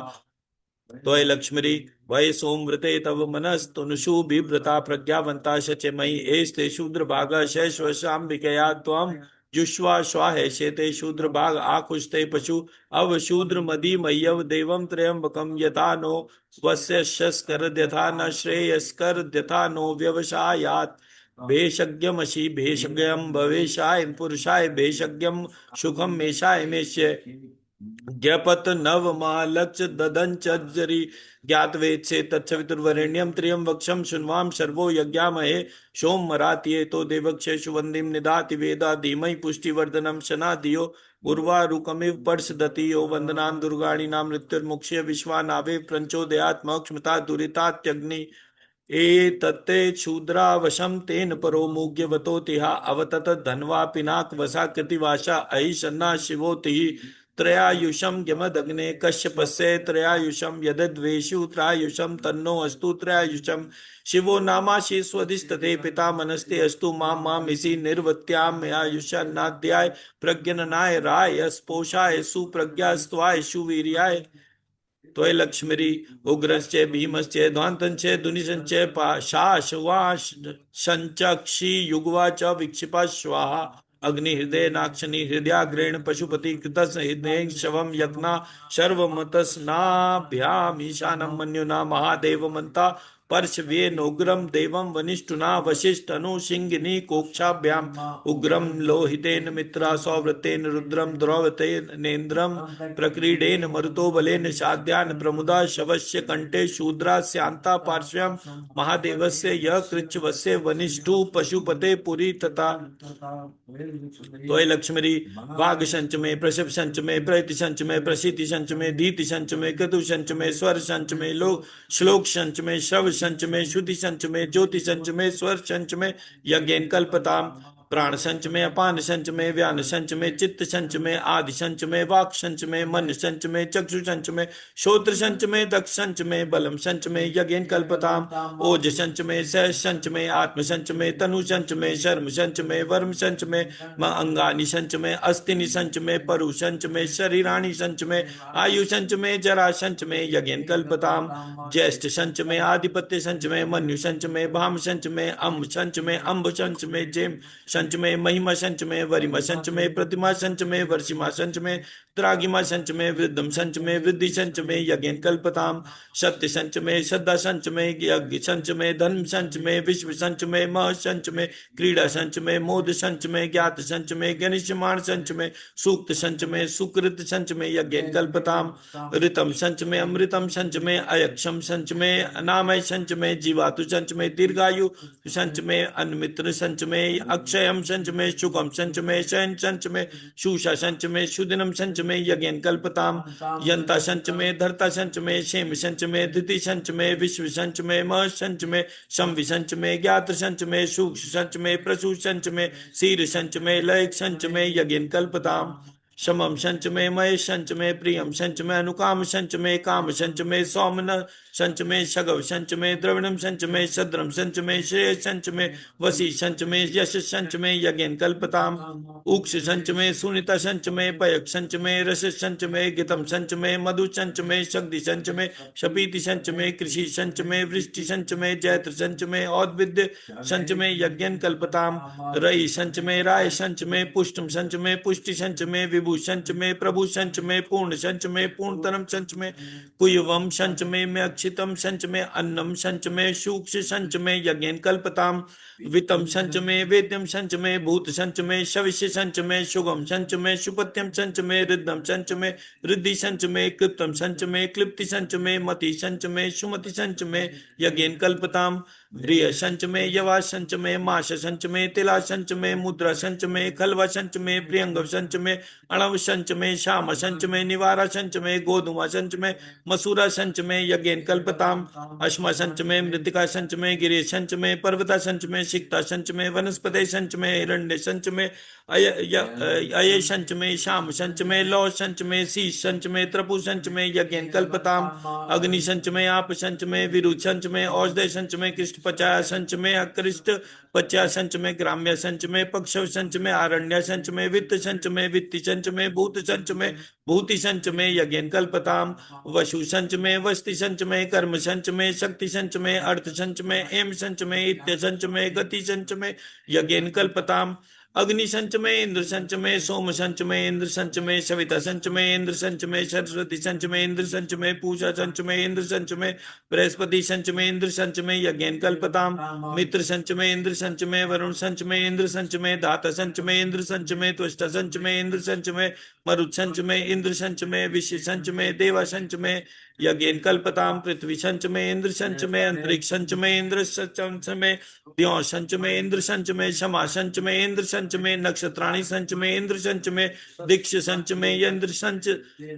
त्वय लक्ष्मी वै सोमवृते तव मनस्तनुषु बिभ्रता प्रज्ञावंता शचमयि एस्ते शूद्र भाग शैश्वशाम्बिकया त्वं जुष्वा स्वाहेशेते शूद्र भाग आकुष्ते पशु अव शूद्र मदी मय्यव देवं त्र्यंबकं यथा नो वस्य शस्कर यथा न श्रेयस्कर यथा नो व्यवसायात् भेषज्ञमसि भेषज्ञं भवेशाय पुरुषाय भेषज्ञं सुखं मेषाय मेष्य ज्ञपत नवमालक्ष ददंचरी ज्ञातवेत्से तत्सवितुर्वरेण्यं त्र्यंबक्षं शृण्वाम सर्वो यज्ञामहे सोमरात्ये तो देवक्षेषु वन्दिं निदाति वेदा धीमहि पुष्टिवर्धनं शना धियो उर्वारुकमिव पर्षदति यो वन्दनान् दुर्गाणि नाम मृत्युर्मुक्ष्य विश्वानावे प्रञ्चोदयात्मक्षमता दुरितात्यग्नि एतत्ते क्षुद्रावशं तेन परो मुग्यवतोतिहा अवतत धन्वा पिनाक वसा कृतिवाशा अहि शन्ना शिवोतिः त्रयायुषं यमदग्ने कश्यपस्य त्रयायुषं यदद्वेषु त्रयायुषं तन्नो अस्तु त्रयायुषं शिवो नामाशि स्वधिष्ठते पिता मनस्ते अस्तु मामिषि निर्वत्यामयायुषन्नाद्याय प्रज्ञननाय राय स्पोषाय सुप्रज्ञास्त्वाय सुवीर्याय त्वय लक्ष्मी उग्रश्च भीमश्च ध्वान्तञ्च दुनिशञ्च पाशाशवाश संचक्षि युगवा च विक्षिपा स्वाहा अग्निहृदय नाक्षिणी हृदयाग्रेण पशुपति कृतस् हृदय शवम यज्ञा सर्वमतस्नाभ्याम ईशानं मन्युना महादेव मंता पर्शव्ये नोग्रम देवं वनिष्ठुना वशिष्ठनु सिंगिनी कोक्षाभ्याम उग्रम लोहितेन मित्रा सौव्रतेन रुद्रम द्रौवतेन नेन्द्रम प्रक्रीडेन मरुतो बलेन शाद्यान प्रमुदा शवस्य कंठे शूद्रा स्यांता पार्श्व्याम महादेवस्य यः कृच्छ्वस्य वनिष्ठु पशुपते पुरी तथा त्वय लक्ष्मी वाघ संच में प्रसव संच में प्रति संच में प्रसिद्धि संच में धीति संच में क्रतु संच में स्वर संच में लोक श्लोक संच में श्रव संच में श्रुति संच में ज्योति संच में स्वर संच में यज्ञ कल्पताम प्राण संच में अपान संच में व्यान संच में चित्त संच में आदि संच में वाक संच में मन संच में चक्षु संच में श्रोत्र संच में दक्ष संच में बलम संच में यज्ञ कल्पताम ओज संच में सहज संच में आत्म संच में तनु संच में शर्म संच में वर्म संच में अंगानि संच में अस्तिनि संच में परु संच में शरीराणि संच में आयु संच में जरा संच में यज्ञ कल्पताम ज्येष्ठ संच में आधिपत्य संच में मनु संच में भाम संच में अम्ब संच में अम्ब संच में जेम संच में महिमा संच में वरिमा संच में प्रतिमा संच में वर्षिमा संच में त्रागिमा संच में वृद्धम संच में वृद्धि संच में यज्ञ कल्पताम सत्य संच में श्रद्धा संच में यज्ञ संच में धर्म संच में विश्व संच में मह संच में क्रीड़ा संच में मोद संच में ज्ञात संच में गणिष्यमाण संच में सूक्त संच में सुकृत संच में यज्ञ कल्पताम ऋतम संच में अमृतम संच में अयक्षम संच में अनामय संच में जीवातु संच में दीर्घायु संच में अन्मित्र संच में अक्षय क्षयम संच में सुखम संच में शयन संच में शूषा संच में सुदिनम संच में यज्ञ कल्पताम यंता संच में धरता संच में क्षेम संच में धृति संच में विश्व संच में मह संच में संवि संच में ज्ञात संच में सूक्ष्म संच में प्रसूत संच में शीर संच में लय संच में यज्ञ कल्पताम समम संच में महेश संच में प्रियम संच में अनुकाम संच में काम संच में सौमन संच में शगव संच में द्रविणम संच में सद्रम संच में श्रेय संच में वसी संच में यश संच में यज्ञ कल्पताम उक्ष संच में सुनिता संच में पयक संच में रस संच में गितम संच में मधु संच में शक्ति संच में शपीति संच में कृषि संच में वृष्टि संच में जैत्र संच में औद्विद्य संच में यज्ञ कल्पताम रई संच में राय संच में पुष्टम संच में पुष्टि संच में विभू संच में प्रभु संच में पूर्ण संच में पूर्णतरम संच में कुयवम संच में अक्षितम संच में अन्नम संच में सूक्ष्म संच में यज्ञ कल्पताम वितम संच में वेद्यम संच में भूत संच में शविष्य संच में शुगम संच में सुपत्यम संच में रिद्धम संच में रिद्धि संच में कृप्तम संच में क्लिप्ति संच में मति संच में सुमति संच में यज्ञ कल्पताम प्रिय संच में यवा संच में माश संच में तिला संच में मुद्रा संच में खलवा संच में प्रियंगव संच में अणव संच में श्याम संच में निवारा संच में गोधुमा संच में मसूरा संच में यज्ञ कल्पताम अश्मा संच में मृतिका संच में गिरि संच में पर्वता संच में सिक्ता संच में वनस्पति संच में हिरण्य संच में अय संच में श्याम संच में लौ संच में शीश संच में त्रपु संच में यज्ञ कल्पताम अग्नि संच में आप संच में विरुद्ध संच में औषधय संच में कृष्ण पचाया संच में अकृष्ट पचाया संच में ग्राम्य संच में पक्षव संच में आरण्य संच में वित्त संच में वित्ति संच में भूत संच में भूति संच में यज्ञ कल्पताम वसु संच में वस्ति संच में कर्म संच में शक्ति संच में अर्थ संच में एम संच में इत्य संच में गति संच में यज्ञ कल्पताम अग्नि संच में इंद्र संच में सोम संच में इंद्र संच में सविता संच में इंद्र संच में सरस्वती संच में इंद्र संच में पूजा संच में इंद्र संच में बृहस्पति संच में इंद्र संच में यज्ञ कल्पताम मित्र संच में इंद्र संच में वरुण संच में इंद्र संच में धाता संच में इंद्र संच में त्वष्टा संच में इंद्र संच में मरुत संच में इंद्र संच में विश्व संच में देवा संच में यज्ञ कल्पताम पृथ्वी संच में इंद्र संच में अंतरिक्ष संच में इंद्र संच में द्यौ संच में इंद्र संच में क्षमा संच में इंद्र संच में नक्षत्राणी संच में इंद्र संच में दीक्ष संच में इंद्र संच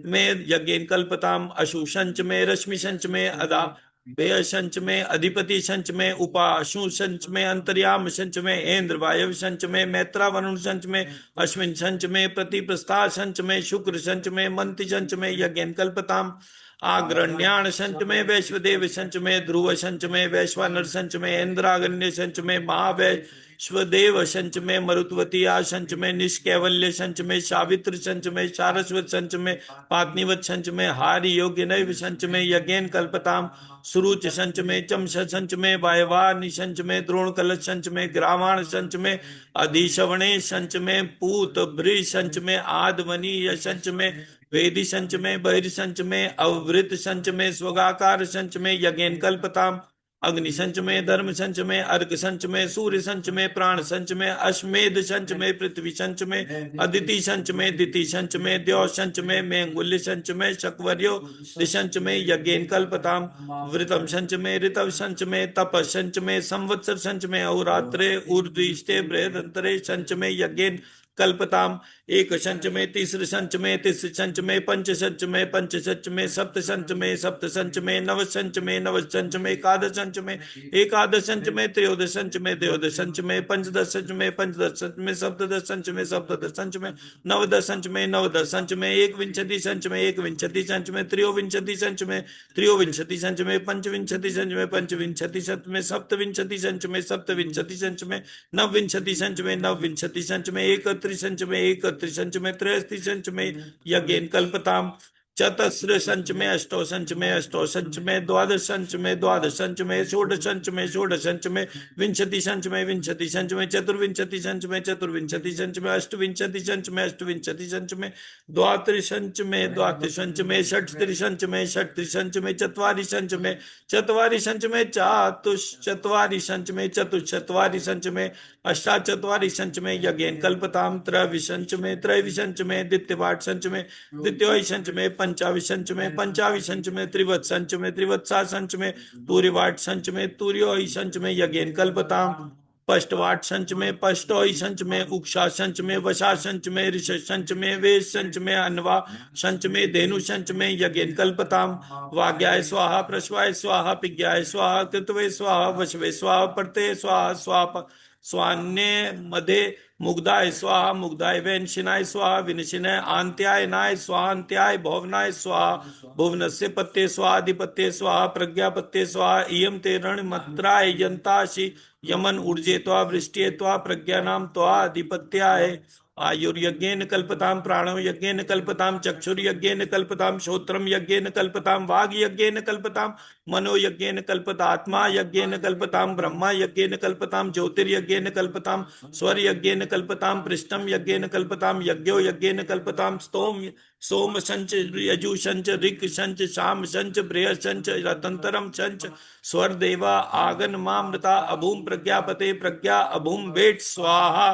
में यज्ञ कल्पताम अशु संच में रश्मि संच में अदा व्यय संच में अधिपति संच में उपाशु संच में अंतर्याम संच में इंद्र वायव संच में मैत्रा वरुण संच में अश्विन संच में प्रतिप्रस्था संच में शुक्र संच में मंति संच में यज्ञ कल्पताम आग्रण्याण संच में वैश्वदेव संच में ध्रुव संच में वैश्वानर संच में इंद्रागण्य संच में महावैश्वदेव संच में मरुत्वती संच में निष्कैवल्य संच में सावित्र संच में सारस्वत संच में पात्निवत संच में हारि योग्य नैव संच में यज्ञ कल्पताम सुरुच संच में चमस संच में वायवानि संच में द्रोण कलश संच में ग्रामाण संच में अधिशवणे संच में पूत भ्री संच में आदवनी संच में वेदी संच में बहिर संच में अवृत संच में स्वगाकार संच में यज्ञ कल्पताम अग्नि संच में धर्म संच में अर्घ संच में सूर्य संच में प्राण संच में अश्वमेध संच में पृथ्वी संच में अदिति संच में दिति संच में द्यौ संच में मेंगुल्य संच में शक्वर्यो दिशंच में यज्ञ कल्पताम वृतम संच में ऋतव संच में तप संच में संवत्सर संच में अहोरात्रे ऊर्ध्विष्टे बृहदंतरे संच में यज्ञ कल्पताम एक संच में तीसरे संच में तीसरे संच में पंच संच में पंच संच में सप्त संच में सप्त संच में नव संच में नव संच में एकादश संच में एकादश संच में त्रयोदश संच में त्रयोदश संच में पंचदश संच में पंचदश संच में सप्तदश संच में सप्तदश संच में नवदश संच में नवदश संच में एकविंशति संच में एकविंशति संच में त्रयोविंशति संच में त्रयोविंशति संच में पंचविंशति संच में पंचविंशति संच में सप्तविंशति संच में सप्तविंशति संच में नवविंशति संच में नवविंशति संच में एकत्रिश संच में एकत्रिश संच में त्रयस्ति संच में यज्ञ कल्पताम चतस्र संच में अष्टौ संच में अष्टौ संच में द्वादश संच में द्वादश संच में षोडश संच में षोडश संच में विंशति संच में विंशति संच में चतुर्विंशति संच में चतुर्विंशति संच में अष्टविंशति संच में अष्टविंशति संच में द्वात्रिश संच में द्वात्रिश संच में षट्त्रिश संच में षट्त्रिश संच में चत्वारि संच में चत्वारि संच में चतुश्चत्वारि संच में चतुश्चत्वारि संच में अष्टाचत्वारि संच में यज्ञ कल्पताम त्रयविशंच में त्रयविशंच में द्वितीयवाट संच में द्वितीय संच में पंचाविशंच में पंचाविशंच में त्रिवत संच में त्रिवत्सा संच में तूर्यवाट संच में तूर्यो संच में यज्ञ कल्पताम पष्टवाट संच में, पष्टोई संच में, उक्षा संच में, वशा संच में, ऋष संच में, वेश संच में, अनवा संच में, धेनु संच में, यज्ञ कल्पताम। वाग्याय स्वाहा, प्रश्वाय स्वाहा, पिज्ञाय स्वाहा, कृतवे स्वाहा, वशवे स्वाहा, पर्ते स्वाहा, स्वाहा स्वान्य मधे मुग्धाय स्वाहा, मुग्धाय वैनशिनाय स्वाहा, विनशिनाय आंत्याय नाय स्वाहा, अंत्याय भुवनाय स्वाहा, भुवनस्य पत्ते स्वाहा, अधिपत्य स्वाहा, प्रज्ञापत्य स्वाहा, इयं ते रणमत्राय यंताशि यमन ऊर्जे त्वा वृष्टि त्वा प्रज्ञानाम त्वा अधिपत्याय। आयुर्यज्ञेन कल्पताम, प्राणो यज्ञेन कल्पताम, चक्षुर्यज्ञेन कल्पताम, श्रोत्रम यज्ञेन कल्पताम, वाग यज्ञेन कल्पताम, मनो यज्ञेन कल्पता, आत्मा यज्ञेन कल्पताम, ब्रह्मा यज्ञेन कल्पताम, ज्योतिर्यज्ञेन कल्पताम, स्वर यज्ञेन कल्पताम, पृष्ठम यज्ञेन कल्पताम, यज्ञो यज्ञेन कल्पताम, स्तोम सोम संच, यजु संच, ऋक् संच, शाम संच, बृहः संच, रतंतरम संच, स्वर देवा आगनमामृता, अभूम प्रज्ञापते, प्रज्ञा अभूम वेट स्वाहा।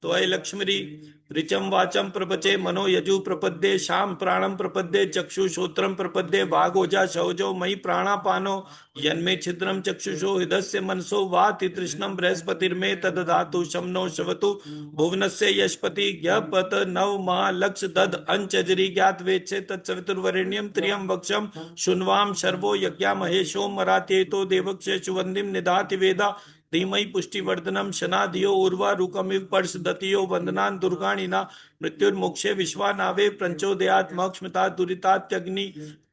त्वय लक्ष्मी ऋचम वाचम प्रपचे, मनो यजु प्रपद्ये, शाम प्राणम प्रपद्ये, चक्षु श्रोत्रम प्रपद्ये, वागोजा शौजो मयि प्राणापानो, यन्मे छिद्रम चक्षुषो हृदस्य मनसो वाति तृष्णम, बृहस्पतिर्मे तदधातु शमनो शवतु, भुवनस्य यशपति ज्ञपत नव लक्ष दद अंचजरी ज्ञात वेत्से तत्सवितुर्वरेण्यम त्रियम वक्षम शुन्वाम शर्वो यज्ञा महेशो मरात्येतो देवक्ष सुवंदिम निदाति वेदा, धीमहि पुष्टिवर्धनम शनाधियो उर्वा रुकमिव पर्षदतियो वंदनान दुर्गाणिना, मृत्युर्मोक्षे विश्वानावे प्रंचोदयात् मोक्षमिता दुरितात्यग्नि,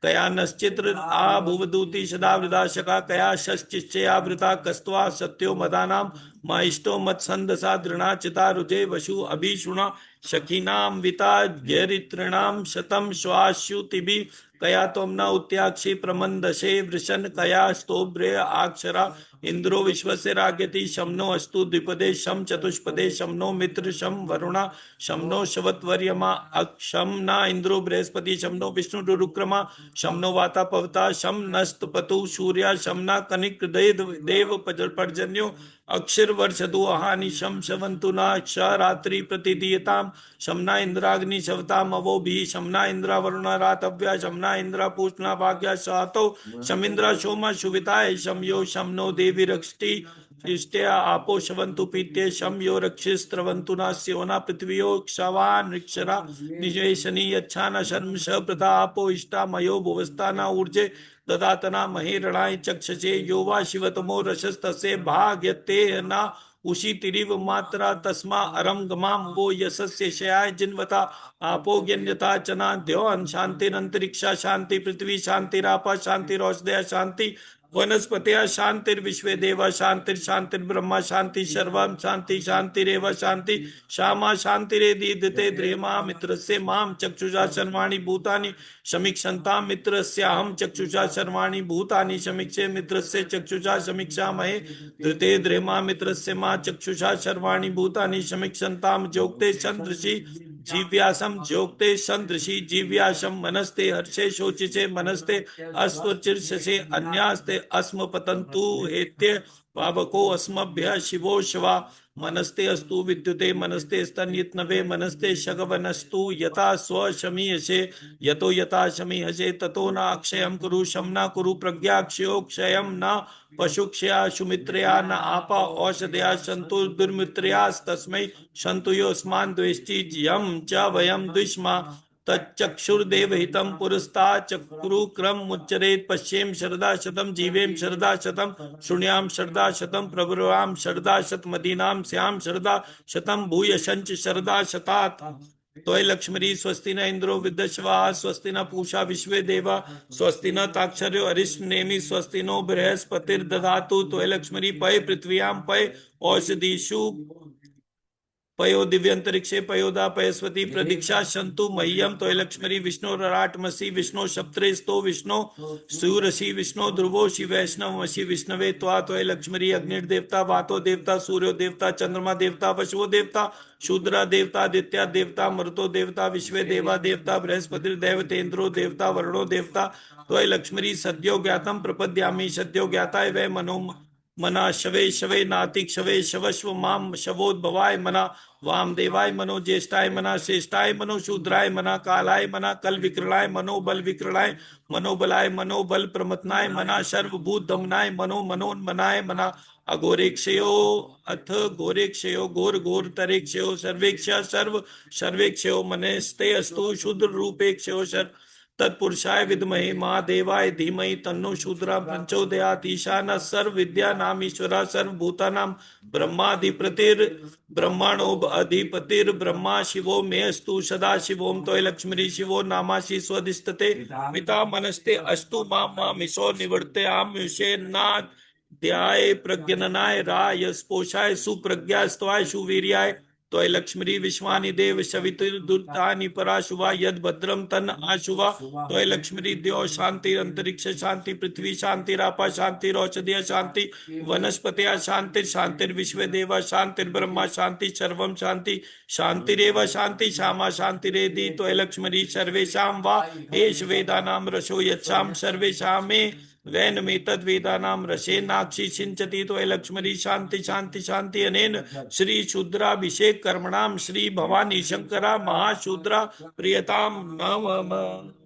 कया नश्चित्र आभुवदूति सदा वृदाशका, कया शश्चिश्चयावृता कस्त्वा सत्यो मदानाम, माइष्टो मत्संदसा दृणाचिता रुजे वशु अभिषुणा, सखीनाम विता गैरितृणाम शतम श्वाश्युतिभि, कया त्वं न उत्याक्षी प्रमंदशे वृषन, कया स्तोभ्रे अक्षरा इंद्रो विश्वस्य राग्यति, शमनो अस्तु द्विपदे शम चतुष्पदे, शमनो मित्र शम वरुणा, शमनो शवत्वर्यमा अक्षम न इंद्रो बृहस्पति, शमनो विष्णु रुक्रमा, शमनो वाता पवता, शम नस्त पतु सूर्या, शमना कनिक देव पर्जन्यो, अक्षर वर्षदु अहानि शम शवंतु न क्षरात्रि प्रतिदीयताम, शमना इंद्राग्नि शवताम अवो भी, शमना इंद्रा वरुणा रातव्या, शमना इंद्रा पूषणा भाग्या सातो, शमिंद्रा सोमा शुभिताय, शम यो शमनो देवी रक्षति इष्ट्या आपो शवंतु पीत्ये, शम यो रक्षिस्त्रवंतु नास्योना पृथ्वियो क्षवान ऋक्षरा निजेशनी अच्छाना शर्म श प्रथा आपो इष्टा मयो भुवस्ता न ऊर्जे ददातना महे रणाय चक्षसे, यो वा शिवतमो रशस्तसे भाग्यते न उषि तिरिव मात्रा तस्मा अरम गमाम, वो यशस्य शयाय जिन्वता आपो ज्ञन्यता चना द्योन, शांतिरंतरिक्षा शांति, पृथ्वी शांतिरापा शांतिरौषधया शांति, वनस्पतया शांतिर्विश्वे देवा शांतिर शांतिर्ब्रह्मा शांति, सर्वम शांति शांतिरेव शांति, श्यामा शांतिरेदीदते द्रेमा मित्रस्य माम चक्षुषा सर्वाणि भूतानि समीक्षन्ताम, मित्रस्याहं चक्षुषा सर्वाणि भूतानि समीक्षे, मित्रस्य चक्षुषा समीक्षामहे, धृते द्रेमा मित्रस्य मा चक्षुषा सर्वाणि भूतानि समीक्षन्ताम, जोक्ते चंद्रसी जीव्यासम जोक्ते संदृशी जीव्यासम, मनस्ते हर्षे शोचिसे मनस्ते अस्वचिर्षसे, अन्यास्ते अस्म पतंतु हेत्य पावको अस्मभ्य शिवो शिवा, मनस्ते अस्तु विद्युते मनस्ते स्तन्यत्नवे, मनस्ते शगवनस्तु यथा स्वशमीयसे, यतो यथा शमीहसे ततो न अक्षयं कुरु, शमना कुरु प्रज्ञाक्षयो क्षयं न पशुक्षया, सुमित्रया न आपा औषधया, सन्तु दुर्मित्रयास्तस्मै सन्तु योऽस्मान् द्वेष्टि यं च वयं द्विष्मा, तच्चक्षुर्देवहितं पुरस्तात् चक्रुक्रम मुच्चरेत्, पश्येम शरदा शतम जीवेम शरदा शतम, शृणुयाम शरदा शतम प्रब्रवाम शरदा शतमदीनाम स्याम शरदा शतम, भूयशंच शरदा शतात्। त्वय लक्ष्मी स्वस्ति न इंद्रो विदश्वा, स्वस्ति न पूषा विश्वे देवा, स्वस्ति न ताक्षर्यो अरिष्टनेमि, स्वस्ति नो बृहस्पतिर्दधातु। त्वय लक्ष्मी पय पृथ्व्यां पय औषधीषु पयो दिव्यंतरिक्षे पयोदा पयस्वती प्रदीक्षा शंतु मह्यम, त्वय लक्ष्मी विष्णुराटमसि विष्णु सप्त्रेस्तो विष्णु सूरसि विष्णु ध्रुवो शि वैष्णवमसि विष्णवे त्वा, त्वय लक्ष्मी अग्निर्देवता वातो देवता सूर्यो देवता चंद्रमा देवता वशवो देवता शूद्रा देवता आदित्या देवता मरुतो देवता विश्वे देवा देवता बृहस्पतिर्देवतेन्द्रो देवता वरुणो देवता, त्वय लक्ष्मी सद्यो ज्ञातम प्रपद्यामि, सद्यो ज्ञाताय वै मनो मना शवे शवे नातिक शवे शवस्व माम शवोद्भवाय मना, वाम देवाय मनो ज्येष्ठाय मना, श्रेष्ठाय मनो शूद्राय मना, कालाय मना कल विक्रलाय मनो बल विक्रलाय मनोबलाय मनोबल प्रमथनाय मना, सर्वभूत दमनाय मनो मनोन्मनाय मना, अघोरेक्षयो अथ घोरेक्षयो घोर घोर तरेक्षयो सर्वेक्ष सर्व सर्वेक्षयो मनस्ते अस्तु शूद्र रूपेक्षयो शर तत्पुरुषाय विद्महे महादेवाय धीमहि तन्नो शूद्रा प्रचोदयात् ईशानः सर्व विद्यानाम् ईश्वरः सर्वभूतानां ब्रह्माधिपतिर् ब्रह्मणो अधिपतिर् ब्रह्मा शिवो मे अस्तु सदा शिवोम तोय लक्ष्मी शिवो नामासि स्वधिष्ठते मिता मनस्ते अस्तु मामिशो निवर्ते आम्युषेन्नाथ ध्याय प्रज्ञननाय राय स्पोषाय सुप्रज्ञा स्तवाय सुवीर्याय तोय लक्ष्मी विश्वानि देव सवितुर्दुर्तानि पराशुवा यद भद्रम तन आशुवा तोय लक्ष्मी द्यो शांति अंतरिक्ष शांति पृथ्वी शांति रापा शांति औषधीय शांति वनस्पतिया शांति शांतिर्विश्व देवा शांतिर्ब्रह्मा शांति सर्वम शांति शांतिरेव शांति श्यामा शांतिरेधि तोय लक्ष्मी सर्वेषां वा एष वेदानां रसो यच्छाम सर्वेषां मे वैनमेतद् वेदानां रसेनाक्षि सिंचति तोय लक्ष्मी शांति शांति शांति अनेन श्री शूद्राभिषेक कर्मणाम श्री भवानी शंकरा महाशूद्रा प्रियताम नमः।